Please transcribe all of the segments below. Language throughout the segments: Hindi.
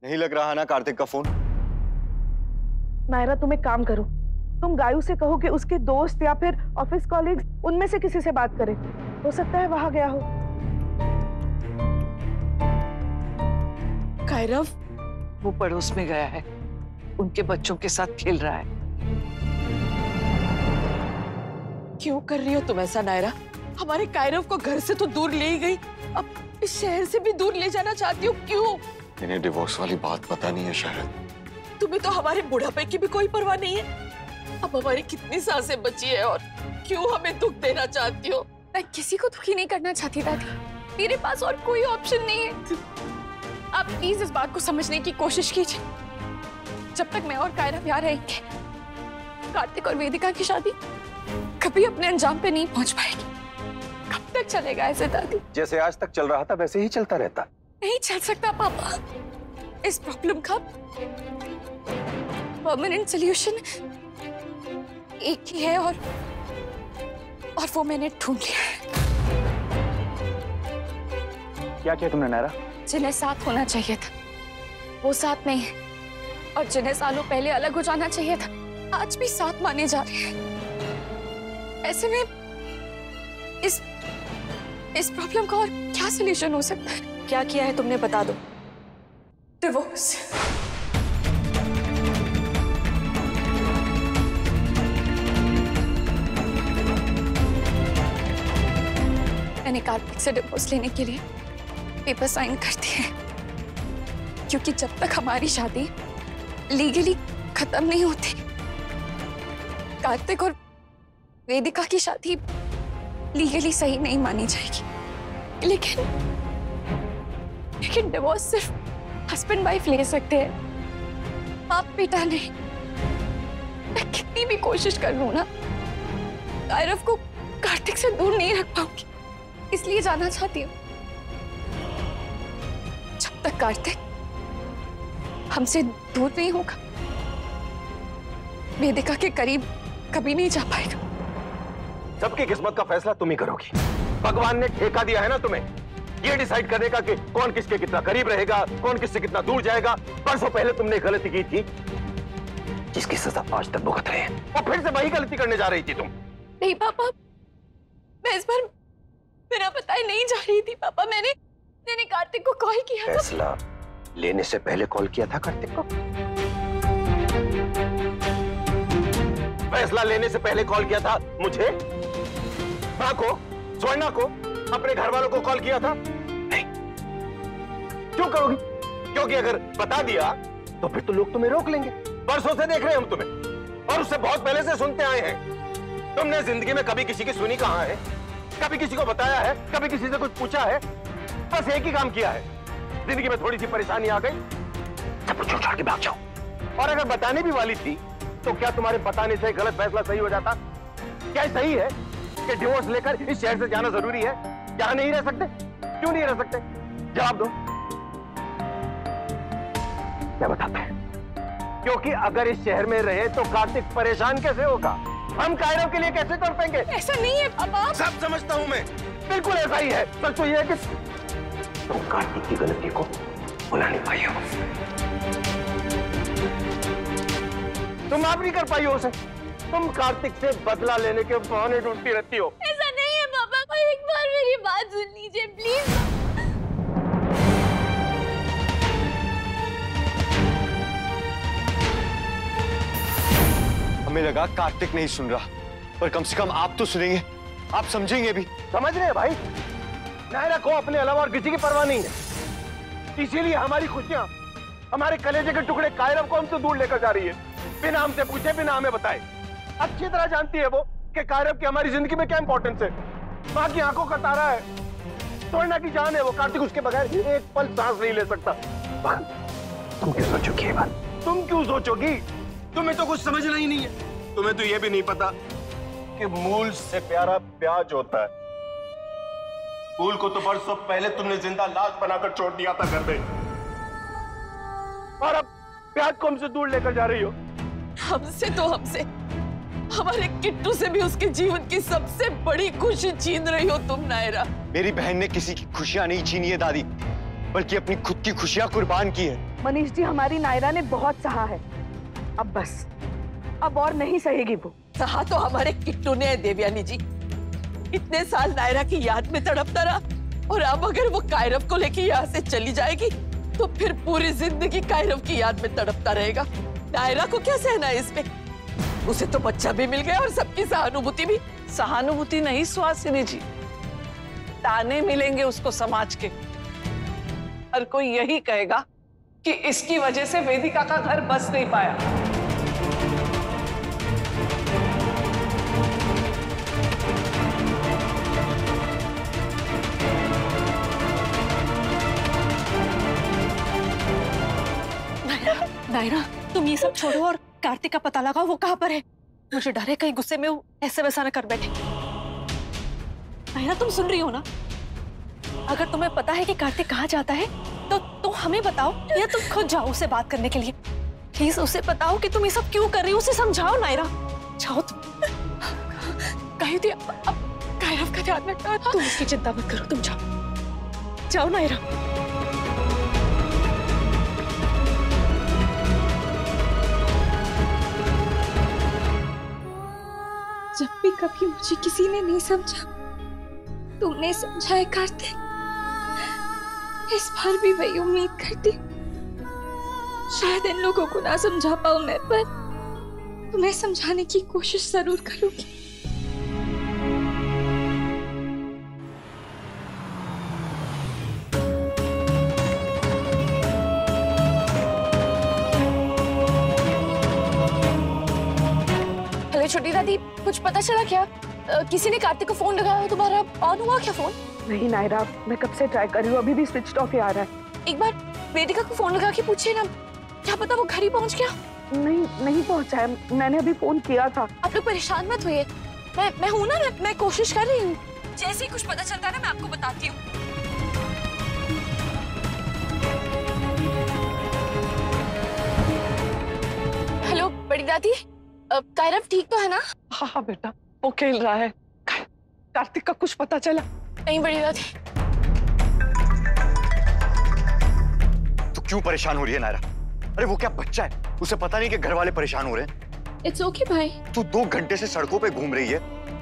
नहीं लग रहा ना कार्तिक का फोन। नायरा, तुम एक काम करो, तुम गायू से कहो कि उसके दोस्त या फिर ऑफिस कॉलीग्स उनमें से किसी से बात करे। हो सकता है वहां गया हो। कायरव वो पड़ोस में गया है, उनके बच्चों के साथ खेल रहा है। क्यों कर रही हो तुम ऐसा नायरा? हमारे कायरव को घर से तो दूर ले ही गई, अब इस शहर से भी दूर ले जाना चाहती हो, क्यों? इन्हें डिवोर्स वाली बात पता नहीं है शायद। तुम्हें तो हमारे बुढ़ापे की भी कोई परवाह नहीं है। अब हमारी कितनी सांसें बची है और क्यों हमें दुख देना चाहती हो? मैं किसी को दुखी नहीं करना चाहती दादी, मेरे पास और कोई ऑप्शन नहीं है। आप प्लीज इस बात को समझने की कोशिश कीजिए। जब तक मैं और कायरव यहाँ रहेंगे, कार्तिक और वेदिका की शादी कभी अपने अंजाम पे नहीं पहुंच पाएगी। कब तक चलेगा ऐसे दादी? जैसे आज तक चल रहा था वैसे ही चलता रहता। नहीं चल सकता पापा। इस प्रॉब्लम का परमानेंट सॉल्यूशन एक ही है और वो मैंने ढूंढ लिया है। क्या किया तुमने नायरा? जिन्हें साथ होना चाहिए था वो साथ नहीं है, और जिन्हें सालों पहले अलग हो जाना चाहिए था आज भी साथ माने जा रहे हैं। ऐसे में इस प्रॉब्लम का और क्या सॉल्यूशन हो सकता है? क्या किया है तुमने, बता दो। डिवोर्स। मैंने कार्तिक से डिवोर्स लेने के लिए पेपर साइन कर दिए, क्योंकि जब तक हमारी शादी लीगली खत्म नहीं होती, कार्तिक और वेदिका की शादी लीगली सही नहीं मानी जाएगी। लेकिन डिवोर्स सिर्फ हस्बैंड वाइफ ले सकते हैं, बाप बेटा नहीं। मैं कितनी भी कोशिश कर लूं ना, कायरव को कार्तिक से दूर नहीं रख पाऊंगी। इसलिए जाना चाहती हूँ। जब तक कार्तिक हमसे दूर नहीं होगा, वेदिका के करीब कभी नहीं जा पाएगा। सबकी किस्मत का फैसला तुम ही करोगी। भगवान ने ठेका दिया है ना तुम्हें, ये डिसाइड करने का कि कौन किसके कितना करीब रहेगा, कौन किससे कितना दूर जाएगा। परसों पहले तुमने गलती की थी जिसकी सजा आज तक भुगत रहे हैं, और फिर से वही गलती करने जा रही थी तुम। नहीं पापा, मैं इस बार बिना बताए नहीं जा रही थी। पापा मैंने कार्तिक को कॉल किया था। फैसला लेने से पहले कॉल किया था कार्तिक को? फैसला लेने से पहले कॉल किया था मुझे, मां को, स्वर्णा को, अपने घर वालों को कॉल किया था? नहीं। क्यों करोगी? क्योंकि अगर बता दिया तो फिर तो लोग तुम्हें रोक लेंगे। परसों से देख रहे हैं हम तुम्हें, और उससे बहुत पहले से सुनते आए हैं। तुमने जिंदगी में कभी किसी की सुनी कहां है? कभी किसी को बताया है? कभी किसी से कुछ पूछा है? बस एक ही काम किया है, जिंदगी में थोड़ी सी परेशानी आ गई, सब कुछ छोड़ के भाग जाओ। और अगर बताने भी वाली थी तो क्या तुम्हारे बताने से गलत फैसला सही हो जाता? क्या सही है कि डिवोर्स लेकर इस शहर से जाना जरूरी है? यहां नहीं रह सकते? क्यों नहीं रह सकते? जवाब दो। क्या बताते हैं? क्योंकि अगर इस शहर में रहे तो कार्तिक परेशान कैसे होगा, हम कायरव के लिए कैसे तड़पेंगे? ऐसा नहीं है पापा। सब समझता हूं मैं, बिल्कुल ऐसा ही है। सच तो यह है कि तुम कार्तिक की गलती को भुला नहीं पाई हो, तुम माफ नहीं कर पाई हो उसे। तुम कार्तिक से बदला लेने के बहाने ढूंढती रहती हो। ऐसा नहीं है पापा, कोई एक बार मेरी बात सुन लीजिए प्लीज। हमें लगा कार्तिक नहीं सुन रहा, पर कम से कम आप तो सुनेंगे, आप समझेंगे भी। समझ रहे हैं भाई, नायरा को अपने अलावा और किसी की परवाह नहीं है। इसीलिए हमारी खुशियां, हमारे कलेजे के टुकड़े कायरव को हमसे दूर लेकर जा रही है, बिना हमसे पूछे, बिना हमें बताए। अच्छी तरह जानती है वो कि कायरव की हमारी जिंदगी में क्या इंपॉर्टेंस है। मां की आंखों का तारा है, स्वर्णा की जान है वो। कार्तिक उसके बगैर एक पल सांस नहीं ले सकता। तुम क्यों सोचोगी ये बात? तुम क्यों सोचोगी? तुम्हें तो कुछ समझना ही नहीं है। तुम्हें तो ये भी नहीं पता कि मूल से प्यारा प्याज होता है। फूल को तो बरसों पहले तुमने जिंदा लाश बनाकर छोड़ दिया था घर में, और अब प्याज को हमसे दूर लेकर जा रही हो। हमसे तो हमसे, हमारे किट्टू से भी उसके जीवन की सबसे बड़ी खुशी छीन रही हो तुम नायरा। मेरी बहन ने किसी की खुशियां नहीं छीनी है दादी, बल्कि अपनी खुद की खुशियां कुर्बान की है। मनीष जी, हमारी नायरा ने बहुत सहा है, अब बस, अब और नहीं सहेगी वो। सहा तो हमारे किट्टू ने है देवयानी जी। इतने साल नायरा की याद में तड़पता रहा, और अब अगर वो कायरव को लेके यहाँ से चली जाएगी तो फिर पूरी जिंदगी कायरव की याद में तड़पता रहेगा। नायरा को क्या सहना है इसमें? उसे तो बच्चा भी मिल गया और सबकी सहानुभूति भी। सहानुभूति नहीं सुहासिनी जी, ताने मिलेंगे उसको समाज के। हर कोई यही कहेगा कि इसकी वजह से वेदिका का घर बस नहीं पाया। नायरा, तुम ये सब छोड़ो और कार्तिक का पता लगाओ, वो कहाँ पर है। मुझे डर है कहीं गुस्से में वो ऐसे वैसा ना कर बैठे। नायरा, तुम सुन रही हो ना? अगर तुम्हें पता है कि कार्तिक कहाँ जाता है तो हमें बताओ, या तुम खुद जाओ उसे बात करने के लिए। प्लीज उसे बताओ कि तुम ये सब क्यों कर रही हो, उसे समझाओ। नायरा, जाओ तुम। कहीं थी, अब कायरव का ध्यान रखना। तुम इसकी चिंता मत करो, तुम जाओ, जाओ नायरा। जब भी कभी मुझे किसी ने नहीं समझा, तुमने समझा है कार्तिक। इस बार भी वही उम्मीद करती। शायद इन लोगों को ना समझा पाऊं मैं, पर तुम्हें समझाने की कोशिश जरूर करूंगी। हेलो छोटी दादी, कुछ पता चला क्या? किसी ने कार्तिक को फोन लगाया, तुम्हारा ऑन हुआ क्या फोन? नहीं नायरा, मैं कब से ट्राई कर रही हूँ, अभी भी स्विच ऑफ ही आ रहा है। एक बार वेदिका को फोन लगा के पूछिए ना, क्या पता वो घर ही पहुंच गया। नहीं पहुंचा है, मैंने अभी फोन किया था। आप लोग परेशान मत होइए, मैं हूं ना, मैं कोशिश कर रही हूँ। जैसे ही कुछ पता चलता है ना, मैं आपको बताती हूँ। हेलो बड़ी दादी, कायरव ठीक तो है ना? हाँ हाँ बेटा, वो खेल रहा है। कार्तिक का कुछ पता चला? नहीं बड़ी दादी। तू क्यों परेशान हो रही है नायरा? अरे वो क्या बच्चा है, उसे पता नहीं कि घर वाले परेशान हो रहे हैं। इट्स ओके भाई। तू 2 घंटे से सड़कों पे घूम रही है,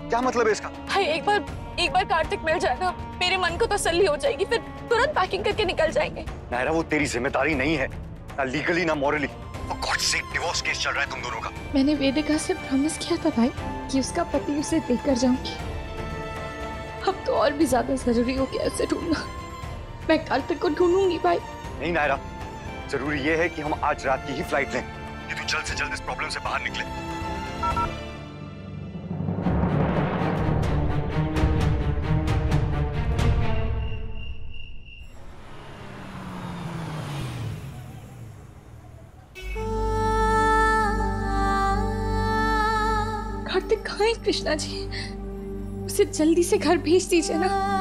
क्या मतलब है इसका? भाई एक बार कार्तिक मिल जाए ना, मेरे मन को तसल्ली हो जाएगी, फिर तुरंत पैकिंग करके निकल जाएंगे। नायरा, वो तेरी जिम्मेदारी नहीं है, ना लीगली ना morally. For God's sake, divorce case चल रहा है तुम दोनों का। मैंने वेदिका से प्रॉमिस किया था भाई कि उसका पति उसे देकर जाऊंगी। अब तो और भी ज्यादा जरूरी हो गया उसे ढूंढना। मैं कार्तिक को ढूंढूंगी भाई। नहीं नायरा, जरूरी ये है कि हम आज रात की ही फ्लाइट लें, कि तू जल्द से जल्द इस प्रॉब्लम से बाहर निकले। कार्तिक कहाँ है कृष्णा जी? उसे जल्दी से घर भेज दीजिए ना।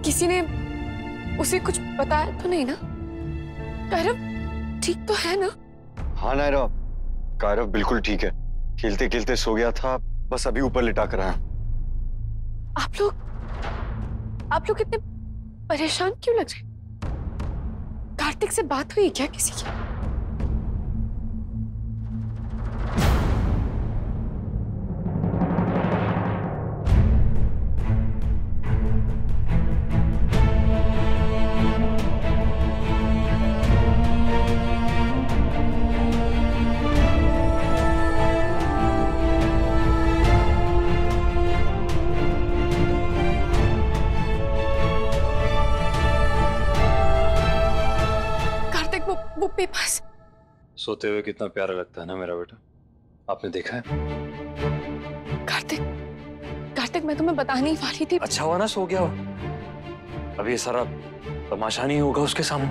किसी ने उसे कुछ बताया तो नहीं ना? कायरव ठीक तो है ना? हाँ नायरा, कायरव बिल्कुल ठीक है, खेलते खेलते सो गया था, बस अभी ऊपर लिटा कर आया। आप लोग इतने परेशान क्यों लग रहे? कार्तिक से बात हुई क्या किसी की? वो बेबस। सोते हुए कितना प्यारा लगता है ना मेरा बेटा, आपने देखा है? कार्तिक मैं तुम्हें बताने ही वाली थी। अच्छा हुआ ना सो गया हो। अब ये सारा तमाशा नहीं होगा उसके सामने।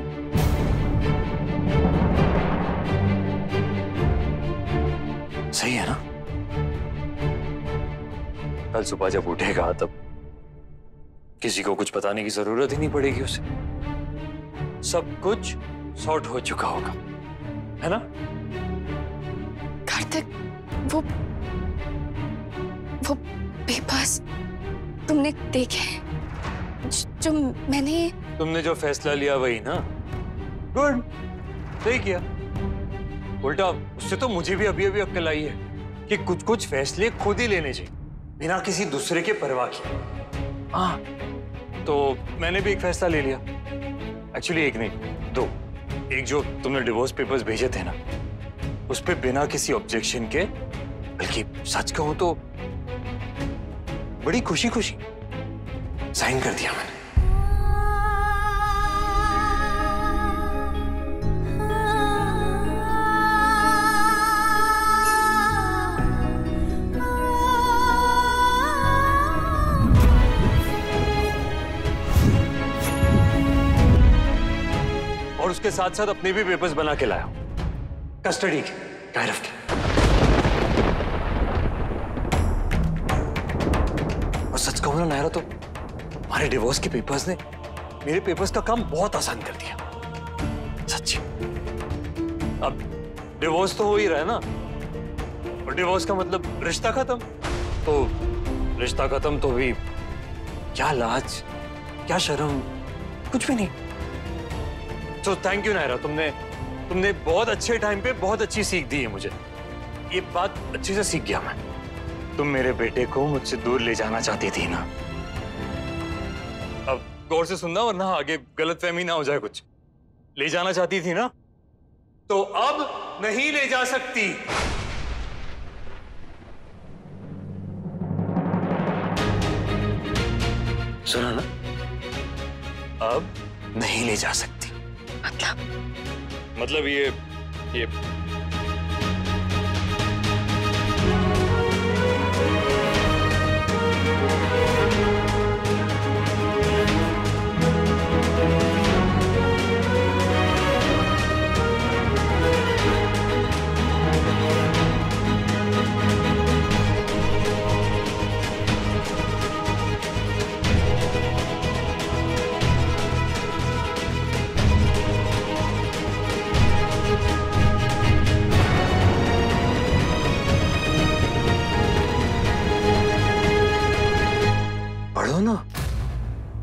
सही है ना? कल सुबह जब उठेगा तब किसी को कुछ बताने की जरूरत ही नहीं पड़ेगी उसे। सब कुछ सॉर्ट हो चुका होगा, है ना? कार्तिक, वो पेपर्स तुमने देखे? जो तुमने जो फैसला लिया वही ना? गुड, सही किया। उल्टा उससे तो मुझे भी अभी अक्ल आई है कि कुछ फैसले खुद ही लेने चाहिए बिना किसी दूसरे के परवाह किए। हाँ, तो मैंने भी एक फैसला ले लिया। एक्चुअली एक नहीं, दो। एक जो तुमने डिवोर्स पेपर्स भेजे थे ना, उस पे बिना किसी ऑब्जेक्शन के, बल्कि सच कहूं तो बड़ी खुशी खुशी साइन कर दिया मैंने। और उसके साथ साथ अपने भी पेपर्स बना के लाया, कस्टडी के, कायरव के। और सच कहूं ना नायरा, तो हमारे डिवोर्स के पेपर्स ने मेरे पेपर्स का काम बहुत आसान कर दिया, सच्ची। अब डिवोर्स तो हो ही रहा है ना, और डिवोर्स का मतलब रिश्ता खत्म। तो रिश्ता खत्म तो भी क्या लाज, क्या शर्म, कुछ भी नहीं। तो थैंक यू नायरा, तुमने बहुत अच्छे टाइम पे बहुत अच्छी सीख दी है मुझे। ये बात अच्छे से सीख गया मैं। तुम मेरे बेटे को मुझसे दूर ले जाना चाहती थी ना। अब गौर से सुनना, वरना आगे गलतफहमी ना हो जाए कुछ। ले जाना चाहती थी ना, तो अब नहीं ले जा सकती। सुना ना? अब नहीं ले जा सकती। मतलब ये ना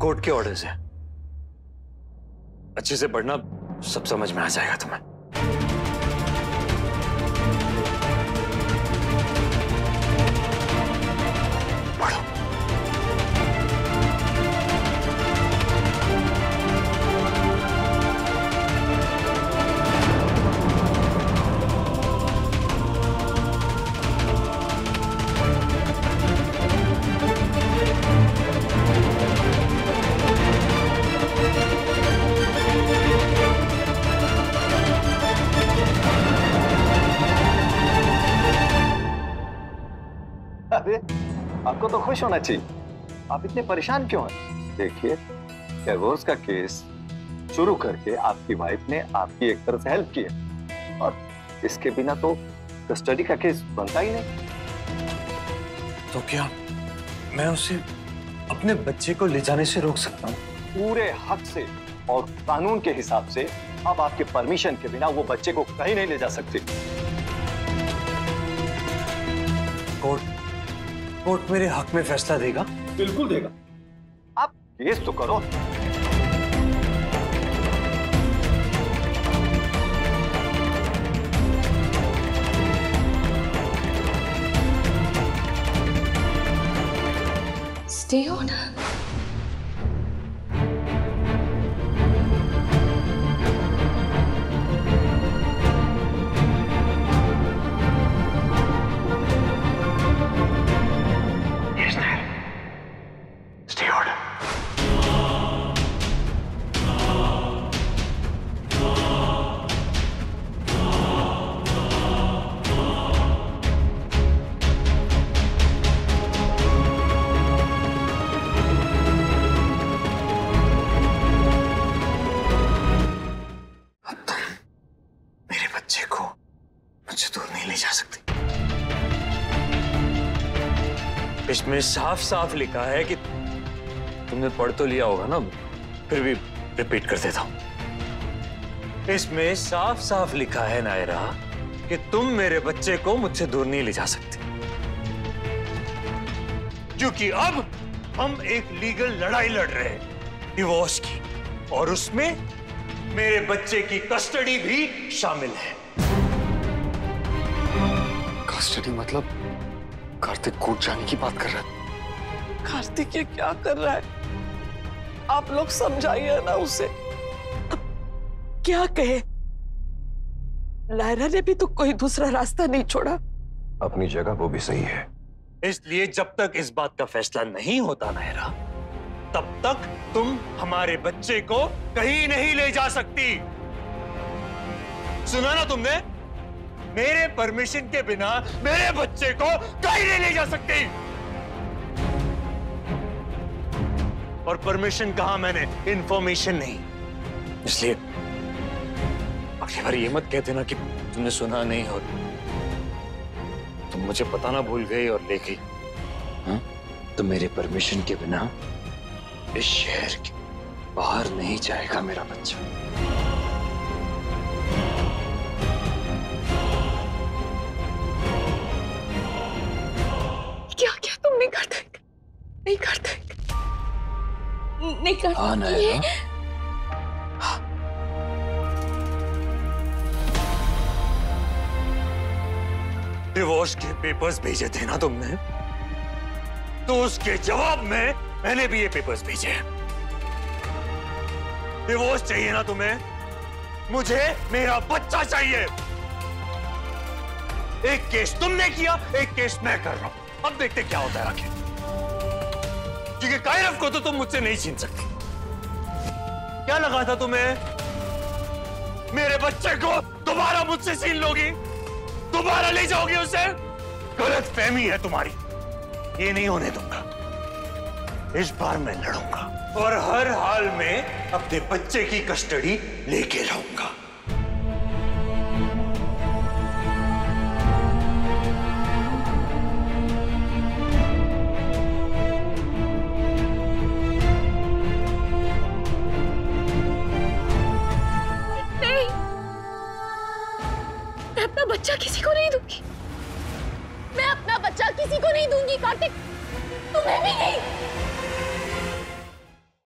कोर्ट के ऑर्डर्स है, अच्छे से पढ़ना, सब समझ में आ जाएगा तुम्हें। पढ़ो। अरे आपको तो खुश होना चाहिए, आप इतने परेशान क्यों हैं? देखिए, डिवोर्स का केस शुरू करके आपकी वाइफ ने आपकी एक तरफ से हेल्प की है, और इसके बिना तो कस्टडी का केस बनता ही नहीं। तो क्या मैं उसे अपने बच्चे को ले जाने से रोक सकता हूँ? पूरे हक से और कानून के हिसाब से अब आपके परमिशन के बिना वो बच्चे को कहीं नहीं ले जा सकते। कोर्ट मेरे हक में फैसला देगा? बिल्कुल देगा। आप केस तो करो। Stay on. मुझसे दूर नहीं ले जा सकती। इसमें साफ साफ लिखा है कि तुमने पढ़ तो लिया होगा ना, फिर भी रिपीट कर देता हूं। इसमें साफ साफ लिखा है नायरा कि तुम मेरे बच्चे को मुझसे दूर नहीं ले जा सकती, क्योंकि अब हम एक लीगल लड़ाई लड़ रहे हैं डिवोर्स की, और उसमें मेरे बच्चे की कस्टडी भी शामिल है। कस्टडी मतलब कार्तिक कोर्ट जाने की बात कर रहा है। कार्तिक ये क्या कर रहा है? आप लोग समझाइए ना उसे। क्या कहे? नायरा ने भी तो कोई दूसरा रास्ता नहीं छोड़ा। अपनी जगह वो भी सही है। इसलिए जब तक इस बात का फैसला नहीं होता नायरा, तब तक तुम हमारे बच्चे को कहीं नहीं ले जा सकती। सुना ना तुमने? मेरे परमिशन के बिना मेरे बच्चे को कहीं नहीं ले जा सकती। और परमिशन कहा मैंने, इंफॉर्मेशन नहीं। इसलिए अगली बार ये मत कह देना कि तुमने सुना नहीं और तुम मुझे पता ना भूल गई और ले गई। हाँ? तो मेरे परमिशन के बिना इस शहर के बाहर नहीं जाएगा मेरा बच्चा। क्या क्या तुम नहीं करते? नहीं करते? नहीं करते? हाँ नायरा, डिवोर्स के पेपर्स भेजे थे ना तुमने, तो उसके जवाब में मैंने भी ये पेपर्स भेजे हैं। डिवोर्स चाहिए ना तुम्हें? मुझे मेरा बच्चा चाहिए। एक केस तुमने किया, एक केस मैं कर रहा हूं। अब देखते क्या होता है आखिर, क्योंकि कायरव को तो तुम मुझसे नहीं छीन सकती। क्या लगा था तुम्हें मेरे बच्चे को दोबारा मुझसे छीन लोगी, दोबारा ले जाओगे उसे? गलत फहमी है तुम्हारी, ये नहीं होने दूंगा। इस बार मैं लड़ूंगा और हर हाल में अपने बच्चे की कस्टडी लेके रहूंगा। नहीं, मैं अपना बच्चा किसी को नहीं दूंगी। मैं अपना बच्चा किसी को नहीं दूंगी कार्तिक, तुम्हें भी नहीं।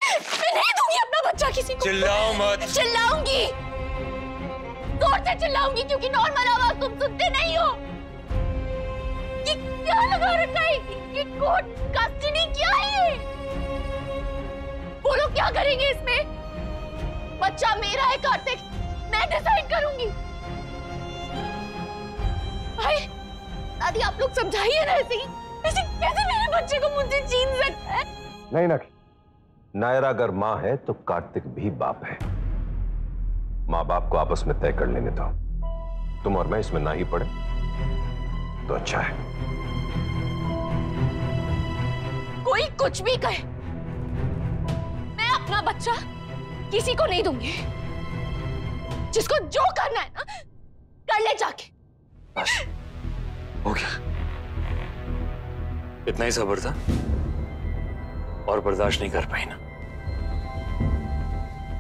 मैं नहीं दूंगी अपना बच्चा किसी को। चिल्लाओ मत। चिल्लाऊंगी, जोर से चिल्लाऊंगी, क्योंकि नॉर्मल आवाज तुम सुनते नहीं हो। ये क्या लगा रखा है? ये कोर्ट कस्टडी क्या है? बोलो क्या करेंगे इसमें? बच्चा मेरा है कार्तिक, मैं डिसाइड करूंगी। भाई दादी आप लोग समझाइए ना, ऐसे कैसे मेरे बच्चे को मुझसे छीन सकता है? नहीं ना, नायरा अगर मां है तो कार्तिक भी बाप है। मां बाप को आपस में तय कर लेने दो। तुम और मैं इसमें ना ही पड़े तो अच्छा है। कोई कुछ भी कहे, मैं अपना बच्चा किसी को नहीं दूंगी। जिसको जो करना है ना कर ले जाके। बस हो गया, इतना ही सब्र था और बर्दाश्त नहीं कर पाई ना।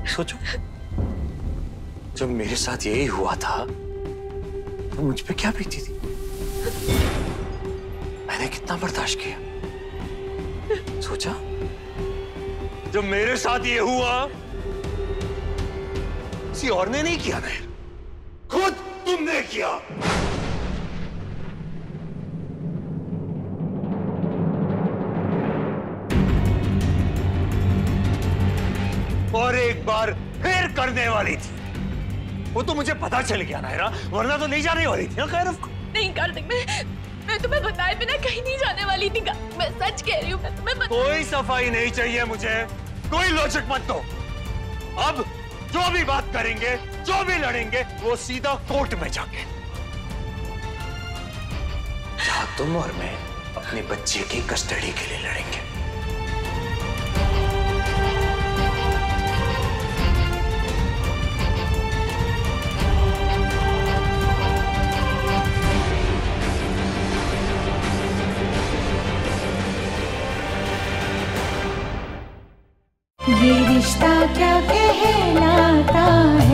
सोचो जब मेरे साथ यही हुआ था तो मुझ पे क्या बीती थी। मैंने कितना बर्दाश्त किया। सोचा जब मेरे साथ ये हुआ किसी और ने नहीं किया ना, खुद तुमने किया। और एक बार फिर करने वाली थी। वो तो मुझे पता चल गया नायरा, वरना तो नहीं जाने वाली थी ना कायरव को। नहीं कार्तिक, मैं तुम्हें बताए बिना कहीं नहीं जाने वाली थी। मैं सच कह रही हूँ, मैं तुम्हें कोई सफाई नहीं चाहिए मुझे, कोई लॉजिक मत दो। अब जो भी बात करेंगे, जो भी लड़ेंगे, वो सीधा कोर्ट में जाके, जहां तुम और मैं अपने बच्चे की कस्टडी के लिए लड़ेंगे। ये रिश्ता क्या कहलाता है।